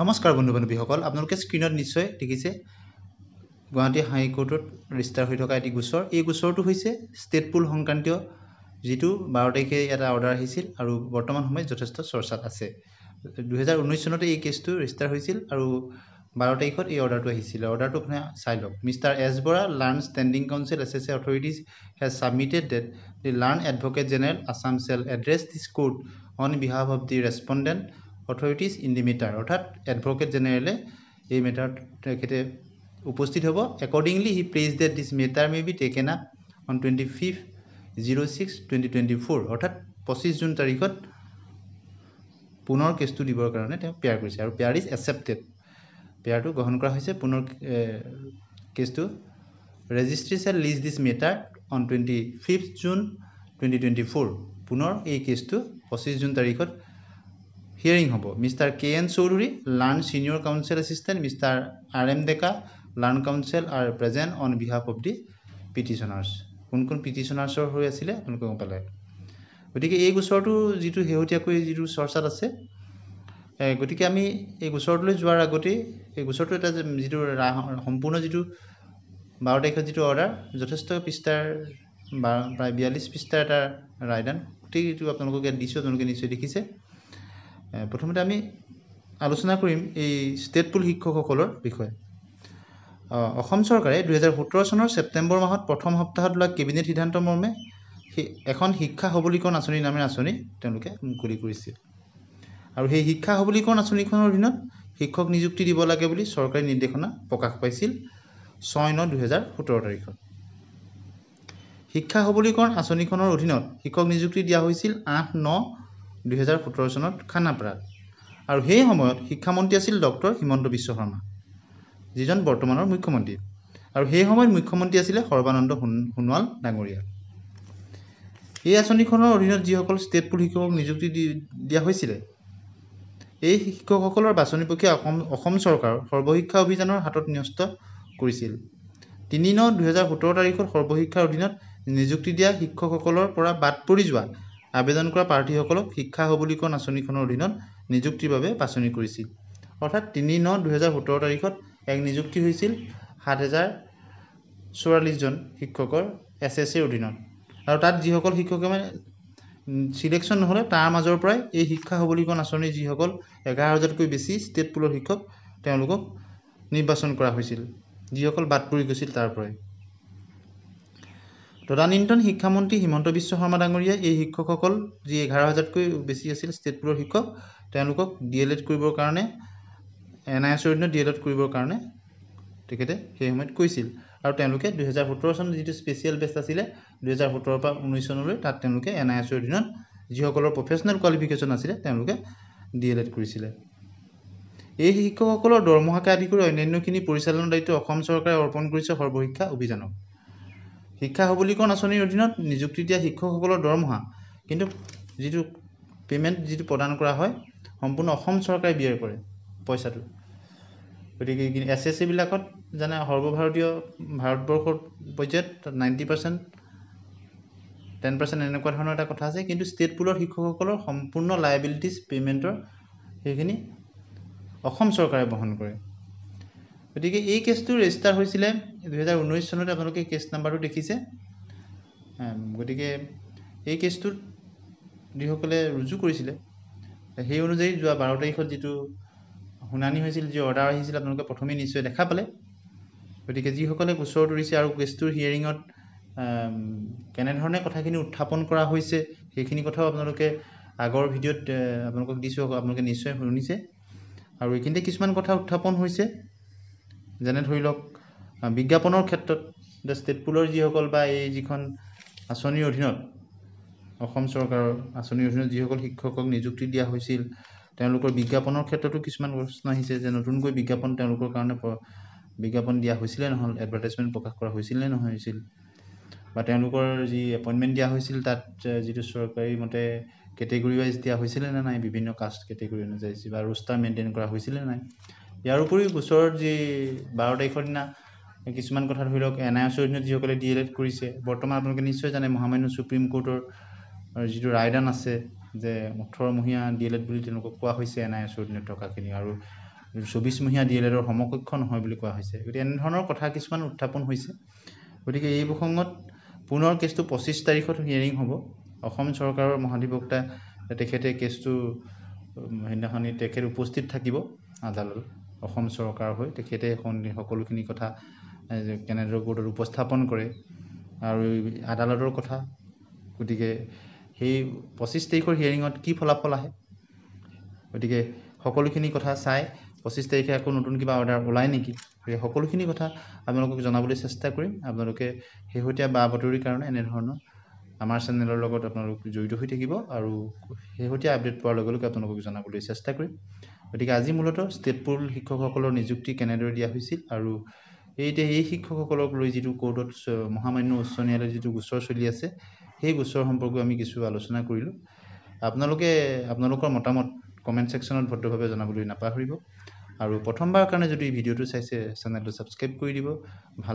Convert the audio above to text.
নমস্কাৰ বন্ধু বান্ধৱীসকল, আপোনালোকে স্ক্ৰীনত নিশ্চয় দেখিছে গুৱাহাটী হাইকোৰ্টত ৰেজিষ্টাৰ হৈ থকা এটি গোচৰ। এই গোচৰটো হৈছে ষ্টেট পুল সংক্ৰান্তীয়, যিটো 12 তাৰিখে এটা অৰ্ডাৰ আহিছিল আৰু বৰ্তমান সময়ত যথেষ্ট চৰ্চাত আছে। 2019 চনতে এই কেছটো ৰেজিষ্টাৰ হৈছিল আৰু 12 তাৰিখত এই অৰ্ডাৰটো আহিছিল। অৰ্ডাৰটো আপুনি চাই লওক। Mister S Bora, learned standing counsel as authorities has submitted that the learned advocate general Assam shall address this court on behalf of the respondent authorities in the matter. অৰ্থাৎ এডভোকেট জেনেৰেলে এই মেটাৰত তেখেতে উপস্থিত হ'ব। Accordingly he pleads that this matter may be taken up on 25/06/2024। অৰ্থাৎ 25 জুন তাৰিখত পুনৰ কেছটো দিবৰ কাৰণে তেওঁ পেয়াৰ কৰিছে আৰু পেয়াৰ ইজ একচেপ্টেড। পেয়াৰটো গ্ৰহণ কৰা হৈছে। পুনৰ কেছটো registry shall list this matter on 25 June 2024। পুনৰ এই কেছটো 25 জুন তাৰিখত হিয়াৰিং হ'ব। Mister K N Choudhury, learned senior counsel assistant, mister R M Deka, learned counsel are present on behalf of the petitioners. কোন কোন পিটিশ্যনাৰ্ছৰ হৈ আছিলে আপোনালোকে গম পালে। গতিকে এই গোচৰটো যিটো শেহতীয়াকৈ যিটো চৰ্চাত আছে, গতিকে আমি এই গোচৰটোলৈ যোৱাৰ আগতেই এই গোচৰটো এটা যিটো সম্পূৰ্ণ যিটো 12 তাৰিখত যিটো অৰ্ডাৰ, যথেষ্ট পৃষ্ঠাৰ প্ৰায় 42 পৃষ্ঠাৰ এটা ৰায়দান, গোটেইটো আপোনালোকক ইয়াত দিছোঁ, আপোনালোকে নিশ্চয় দেখিছে। প্ৰথমতে আমি আলোচনা কৰিম এই ষ্টেট পুল শিক্ষকসকলৰ বিষয়ে। অসম চৰকাৰে 2017 চনৰ ছেপ্টেম্বৰ মাহত প্ৰথম সপ্তাহত লোৱা কেবিনেট সিদ্ধান্ত মৰ্মে এখন শিক্ষা সবলীকৰণ আঁচনি নামেৰে আঁচনি তেওঁলোকে মুকলি কৰিছিল। আৰু সেই শিক্ষা সবলীকৰণ আঁচনিখনৰ অধীনত শিক্ষক নিযুক্তি দিব লাগে বুলি চৰকাৰী নিৰ্দেশনা প্ৰকাশ পাইছিল 6/9/2017 তাৰিখত। শিক্ষা সবলীকৰণ আঁচনিখনৰ অধীনত শিক্ষক নিযুক্তি দিয়া হৈছিল 8/9/2017 চনত খানাপাৰাত। আৰু সেই সময়ত শিক্ষামন্ত্ৰী আছিল ডক্টৰ হিমন্ত বিশ্ব শৰ্মা, যিজন বৰ্তমানৰ মুখ্যমন্ত্ৰী। আৰু সেই সময়ত মুখ্যমন্ত্ৰী আছিলে সৰ্বানন্দ সোণোৱাল ডাঙৰীয়া। এই আঁচনিখনৰ অধীনত যিসকল ষ্টেট পুল শিক্ষকক নিযুক্তি দিয়া হৈছিলে, এই শিক্ষকসকলৰ বাছনি প্ৰক্ৰিয়া অসম চৰকাৰৰ সৰ্বশিক্ষা অভিযানৰ হাতত ন্যস্ত কৰিছিল। 3/9/2017 তাৰিখত সৰ্বশিক্ষাৰ অধীনত নিযুক্তি দিয়া শিক্ষকসকলৰ পৰা বাদ পৰি যোৱা আবেদন কৰা প্ৰাৰ্থীসকলক শিক্ষা সবলীকৰণ আঁচনিখনৰ অধীনত নিযুক্তিৰ বাবে বাছনি কৰিছিল। অৰ্থাৎ 3/9/2017 তাৰিখত এক নিযুক্তি হৈছিল 7044 জন শিক্ষকৰ SSCৰ অধীনত। আৰু তাত যিসকল শিক্ষকে চিলেকশ্যন নহ'লে, তাৰ মাজৰ পৰাই এই শিক্ষা সবলীকৰণ আঁচনিৰ যিসকল 11,000তকৈ বেছি ষ্টেট পুলৰ শিক্ষক, তেওঁলোকক নিৰ্বাচন কৰা হৈছিল, যিসকল বাদ পৰি গৈছিল তাৰ পৰাই। তদানীন্তন শিক্ষামন্ত্ৰী হিমন্ত বিশ্ব শৰ্মা ডাঙৰীয়াই এই শিক্ষকসকল যি 11,000তকৈ বেছি আছিল ষ্টেট পুলৰ শিক্ষক, তেওঁলোকক DLED কৰিবৰ কাৰণে, NISৰ অধীনত DLED কৰিবৰ কাৰণে তেখেতে সেই সময়ত কৈছিল। আৰু তেওঁলোকে 2017 চনত যিটো স্পেচিয়েল বেষ্ট আছিলে 2017 পৰা 19 চনলৈ, তাত তেওঁলোকে NISৰ অধীনত যিসকলৰ প্ৰফেচনেল কোৱালিফিকেশ্যন আছিলে তেওঁলোকে DLED কৰিছিলে। এই শিক্ষকসকলৰ দৰমহাকে আদি কৰি অন্যান্যখিনি পৰিচালনাৰ দায়িত্ব অসম চৰকাৰে অৰ্পণ কৰিছে সৰ্বশিক্ষা অভিযানক। শিক্ষা সবলীকৰণ আঁচনিৰ অধীনত নিযুক্তি দিয়া শিক্ষকসকলৰ দৰমহা কিন্তু যিটো পে'মেণ্ট যিটো প্ৰদান কৰা হয়, সম্পূৰ্ণ অসম চৰকাৰে ব্যয় কৰে পইচাটো। গতিকে SSCবিলাকত জানে সৰ্বভাৰতীয় ভাৰতবৰ্ষৰ পৰ্যায়ত 90%, 10% এনেকুৱা ধৰণৰ এটা কথা আছে। কিন্তু ষ্টেট পুলৰ শিক্ষকসকলৰ সম্পূৰ্ণ লাইবিলিটিজ পে'মেণ্টৰ সেইখিনি অসম চৰকাৰে বহন কৰে। গতিকে এই কেছটো ৰেজিষ্টাৰ হৈছিলে 2019 চনতে, আপোনালোকে কেছ নাম্বাৰটো দেখিছে। গতিকে এই কেছটোত যিসকলে ৰুজু কৰিছিলে, সেই অনুযায়ী যোৱা 12 তাৰিখত যিটো শুনানি হৈছিল, যি অৰ্ডাৰ আহিছিল, আপোনালোকে প্ৰথমেই নিশ্চয় দেখা পালে। গতিকে যিসকলে গোচৰটো দিছে আৰু কেছটোৰ হিয়াৰিঙত কেনেধৰণে কথাখিনি উত্থাপন কৰা হৈছে, সেইখিনি কথাও আপোনালোকে আগৰ ভিডিঅ'ত আপোনালোকক দিছোঁ, আপোনালোকে নিশ্চয় শুনিছে। আৰু এইখিনিতে কিছুমান কথা উত্থাপন হৈছে, যেনে ধৰি লওক বিজ্ঞাপনৰ ক্ষেত্ৰত ষ্টেট পুলৰ যিসকল বা এই যিখন আঁচনিৰ অধীনত, অসম চৰকাৰৰ আঁচনিৰ অধীনত যিসকল শিক্ষকক নিযুক্তি দিয়া হৈছিল, তেওঁলোকৰ বিজ্ঞাপনৰ ক্ষেত্ৰতো কিছুমান প্ৰশ্ন আহিছে যে নতুনকৈ বিজ্ঞাপন তেওঁলোকৰ কাৰণে বিজ্ঞাপন দিয়া হৈছিলে নহ'ল, এডভাৰটাইজমেণ্ট প্ৰকাশ কৰা হৈছিল নে নহৈছিল, বা তেওঁলোকৰ যি এপইণ্টমেণ্ট দিয়া হৈছিল তাত যিটো চৰকাৰী মতে কেটেগৰী ৱাইজ দিয়া হৈছিলে নে নাই, বিভিন্ন কাষ্ট কেটেগৰী অনুযায়ী, বা ৰোষ্টাৰ মেইনটেইন কৰা হৈছিলে নে নাই। ইয়াৰ উপৰিও গোচৰত যি 12 তাৰিখৰ দিনা কিছুমান কথা ধৰি লওক, NISৰ অধীনত যিসকলে DLED কৰিছে, বৰ্তমান আপোনালোকে নিশ্চয় জানে মহামান্য সুপ্ৰিম কোৰ্টৰ যিটো ৰায়দান আছে যে 18 মহীয়া DLED বুলি তেওঁলোকক কোৱা হৈছে NISৰ অধীনত থকাখিনি। আৰু 24মহীয়া DLEDৰ সমকক্ষ নহয় বুলি কোৱা হৈছে। গতিকে এনেধৰণৰ কথা কিছুমান উত্থাপন হৈছে। গতিকে এই প্ৰসংগত পুনৰ কেছটো 25 তাৰিখত হিয়াৰিং হ'ব। অসম চৰকাৰৰ মহাধিবক্তা তেখেতে কেছটো সেইদিনাখনি তেখেত উপস্থিত থাকিব আদালতত অসম চৰকাৰ হৈ। তেখেতে সকলোখিনি কথা কেনেদৰে কোৰ্টত উপস্থাপন কৰে আৰু আদালতৰ কথা। গতিকে সেই 25 তাৰিখৰ হিয়াৰিঙত কি ফলাফল আহে, গতিকে সকলোখিনি কথা চাই 25 তাৰিখে আকৌ নতুন কিবা অৰ্ডাৰ ওলায় নেকি, গতিকে সকলোখিনি কথা আপোনালোকক জনাবলৈ চেষ্টা কৰিম। আপোনালোকে শেহতীয়া বা বাতৰিৰ কাৰণে এনেধৰণৰ আমাৰ চেনেলৰ লগত আপোনালোক জড়িত হৈ থাকিব আৰু শেহতীয়া আপডেট পোৱাৰ লগে লগে আপোনালোকক জনাবলৈ চেষ্টা কৰিম। গতিকে আজি মূলতঃ ষ্টেট পুল শিক্ষকসকলৰ নিযুক্তি কেনেদৰে দিয়া হৈছিল আৰু এই শিক্ষকসকলক লৈ যিটো কোৰ্টত মহামান্য উচ্চ ন্যায়ালয়ত যিটো গোচৰ চলি আছে, সেই গোচৰ সম্পৰ্কে আমি কিছু আলোচনা কৰিলোঁ। আপোনালোকে আপোনালোকৰ মতামত কমেণ্ট ছেকশ্যনত ভদ্ৰভাৱে জনাবলৈ নাপাহৰিব আৰু প্ৰথমবাৰৰ কাৰণে যদি ভিডিঅ'টো চাইছে চেনেলটো ছাবস্ক্ৰাইব কৰি দিব। ভাল